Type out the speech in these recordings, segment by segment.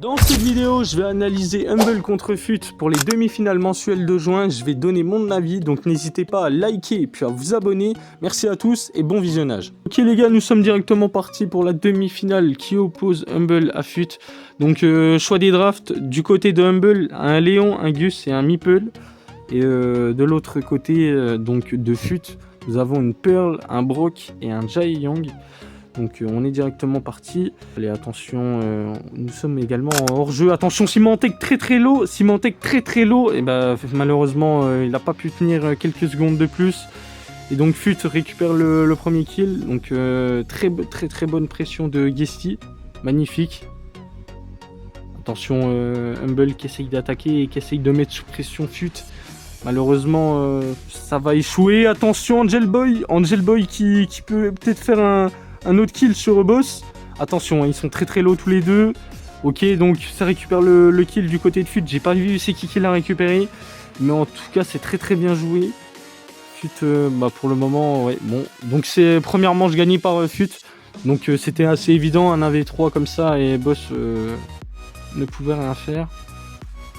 Dans cette vidéo, je vais analyser Humble contre FUT pour les demi-finales mensuelles de juin. Je vais donner mon avis, donc n'hésitez pas à liker puis à vous abonner. Merci à tous et bon visionnage. Ok les gars, nous sommes directement partis pour la demi-finale qui oppose Humble à FUT. Donc choix des drafts, du côté de Humble, un Léon, un Gus et un Meeple. Et de l'autre côté, donc de FUT, nous avons une Pearl, un Brock et un Jae Young. Donc on est directement parti. Allez, attention, nous sommes également en hors-jeu. Attention, Symantec très low. Symantec très low. Et bah malheureusement, il n'a pas pu tenir quelques secondes de plus. Et donc FUT récupère le premier kill. Donc très bonne pression de Guesty. Magnifique. Attention, Humble qui essaye d'attaquer et qui essaye de mettre sous pression FUT. Malheureusement, ça va échouer. Attention, Angel Boy qui peut peut-être faire un autre kill sur boss. Attention, ils sont très low tous les deux. Ok, donc ça récupère le kill du côté de FUT. J'ai pas vu c'est qui l'a récupéré. Mais en tout cas, c'est très bien joué. FUT, pour le moment, ouais, bon. Donc c'est première manche gagnée par FUT. Donc c'était assez évident, un 1v3 comme ça. Et boss ne pouvait rien faire.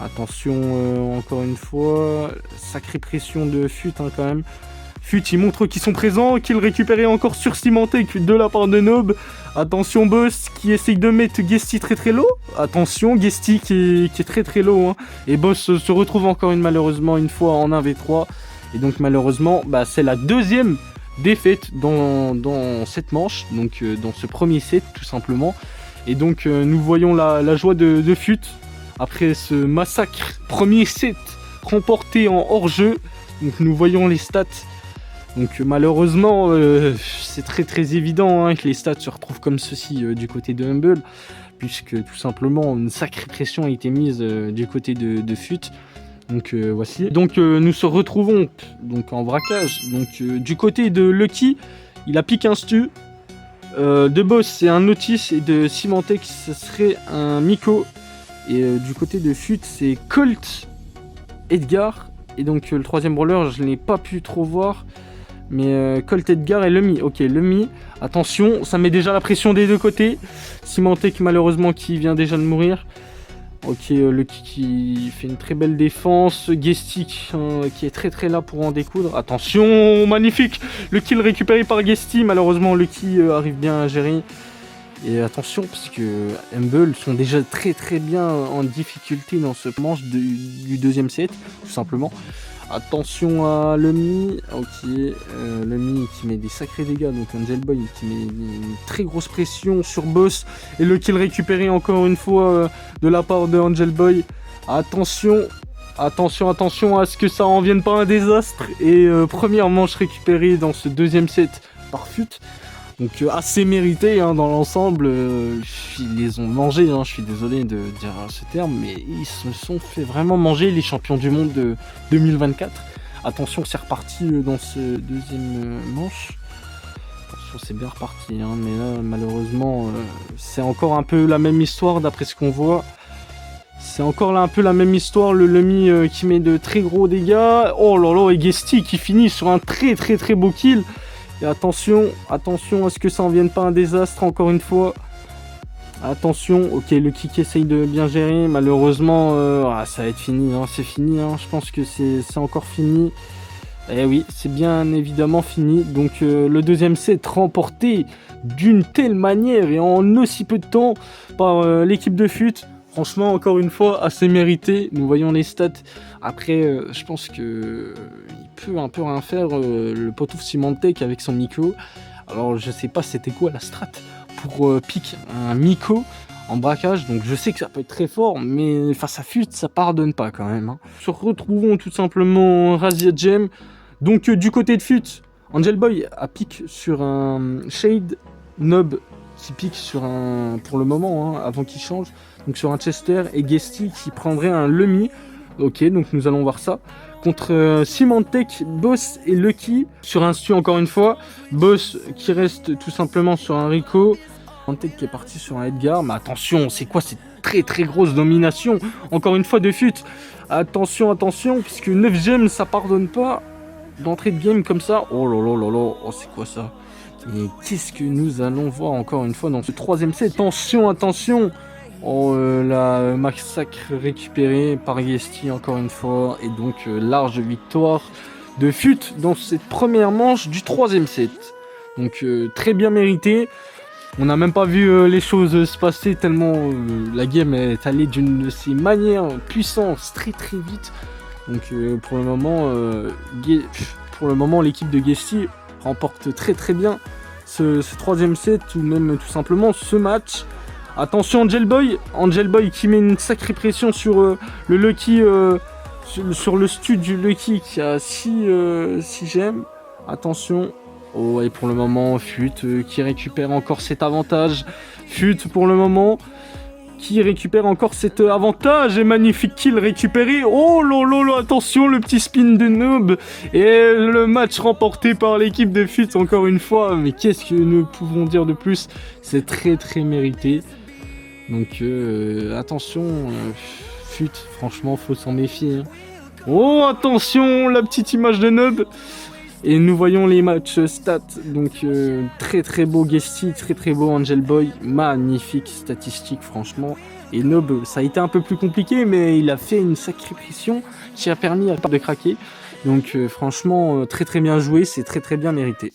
Attention, encore une fois. Sacrée pression de FUT quand même. FUT, ils montrent qu'ils sont présents, qu'ils récupèrent encore sur Symantec de la part de Nob. Attention, Boss qui essaye de mettre Guesty très low. Attention, Guesty qui est très low. Hein. Et Boss se retrouve encore malheureusement une fois en 1v3. Et donc malheureusement, c'est la deuxième défaite dans cette manche. Donc dans ce premier set tout simplement. Et donc nous voyons la joie de FUT. Après ce massacre, premier set remporté en hors-jeu. Donc nous voyons les stats. Donc malheureusement, c'est très évident que les stats se retrouvent comme ceci du côté de Humble, puisque tout simplement une sacrée pression a été mise du côté de FUT. Donc voici. Donc nous se retrouvons donc en braquage. Donc du côté de Lucky, il a piqué un stu. De Boss, c'est un Otis et de Symantec, ce serait un Miko. Et du côté de FUT, c'est Colt, Edgar. Et donc le troisième brawler, je ne l'ai pas pu trop voir. Mais Colt, Edgar et Lemmy. Ok, Lemmy. Attention, ça met déjà la pression des deux côtés. Symantec malheureusement qui vient déjà de mourir. Ok, Lucky qui fait une très belle défense. Guesty qui est très là pour en découdre. Attention, magnifique. Le kill récupéré par Guesty. Malheureusement, Lucky arrive bien à gérer. Et attention, parce que Humble sont déjà très bien en difficulté dans ce manche du deuxième set, tout simplement. Attention à Lemmy, ok, Lemmy qui met des sacrés dégâts, donc Angel Boy qui met une très grosse pression sur Boss, et le kill récupéré encore une fois de la part de Angel Boy. Attention à ce que ça en vienne pas un désastre, et première manche récupérée dans ce deuxième set par FUT. Donc assez mérité dans l'ensemble, ils les ont mangés, je suis désolé de dire ce terme, mais ils se sont fait vraiment manger les champions du monde de 2024. Attention, c'est reparti dans ce deuxième manche. Attention, c'est bien reparti, mais là malheureusement c'est encore un peu la même histoire d'après ce qu'on voit. C'est encore là un peu la même histoire, le Lemmy qui met de très gros dégâts. Oh là là, et Guesty qui finit sur un très beau kill. Et attention à ce que ça en vienne pas un désastre encore une fois. Attention, ok, le kick essaye de bien gérer. Malheureusement, ça va être fini, c'est fini. Je pense que c'est encore fini. Eh oui, c'est bien évidemment fini. Donc le deuxième set remporté d'une telle manière et en aussi peu de temps par l'équipe de FUT. Franchement, encore une fois, assez mérité. Nous voyons les stats. Après, je pense que il peut un peu rien faire, le poteau Symantec avec son Miko. Alors, je sais pas c'était quoi la strat pour pick un Miko en braquage. Donc, je sais que ça peut être très fort, mais face à FUT, ça pardonne pas quand même. Se retrouvons tout simplement Razia Gem. Donc, du côté de FUT, Angel Boy a pick sur un Shade, Nob qui pique sur un, pour le moment, avant qu'il change, donc sur un Chester, et Guesty qui prendrait un Lemmy. Ok, donc nous allons voir ça. Contre Symantec, Boss et Lucky. Sur un stu encore une fois. Boss qui reste tout simplement sur un Rico. Symantec qui est parti sur un Edgar. Mais attention, c'est quoi cette très grosse domination encore une fois de FUT. Attention, puisque 9 gemmes ça pardonne pas. D'entrée de game comme ça. Oh là là là là, oh c'est quoi ça? Et qu'est-ce que nous allons voir encore une fois dans ce troisième set? Attention. Oh, la massacre récupérée par Guesty encore une fois. Et donc, large victoire de FUT dans cette première manche du 3e set. Donc, très bien mérité. On n'a même pas vu les choses se passer tellement la game est allée d'une de ses manières puissantes très très vite. Donc pour le moment l'équipe de Guesty remporte très très bien ce 3e set ou même tout simplement ce match. Attention Angel Boy qui met une sacrée pression sur le Lucky, sur le stud du Lucky qui a 6 gemmes. Attention. Oh, et pour le moment, FUT qui récupère encore cet avantage. FUT pour le moment qui récupère encore cet avantage. Et magnifique kill récupéré. Oh lolo, attention, le petit spin de Noob. Et le match remporté par l'équipe de FUT encore une fois. Mais qu'est-ce que nous pouvons dire de plus? C'est très très mérité. Donc attention, FUT, franchement, faut s'en méfier. Hein. Oh, attention, la petite image de Noob. Et nous voyons les matchs stats, donc très très beau Guesty, très très beau Angel Boy, magnifique statistique franchement. Et Noob, ça a été un peu plus compliqué, mais il a fait une sacrée pression qui a permis à de craquer. Donc franchement, très très bien joué, c'est très très bien mérité.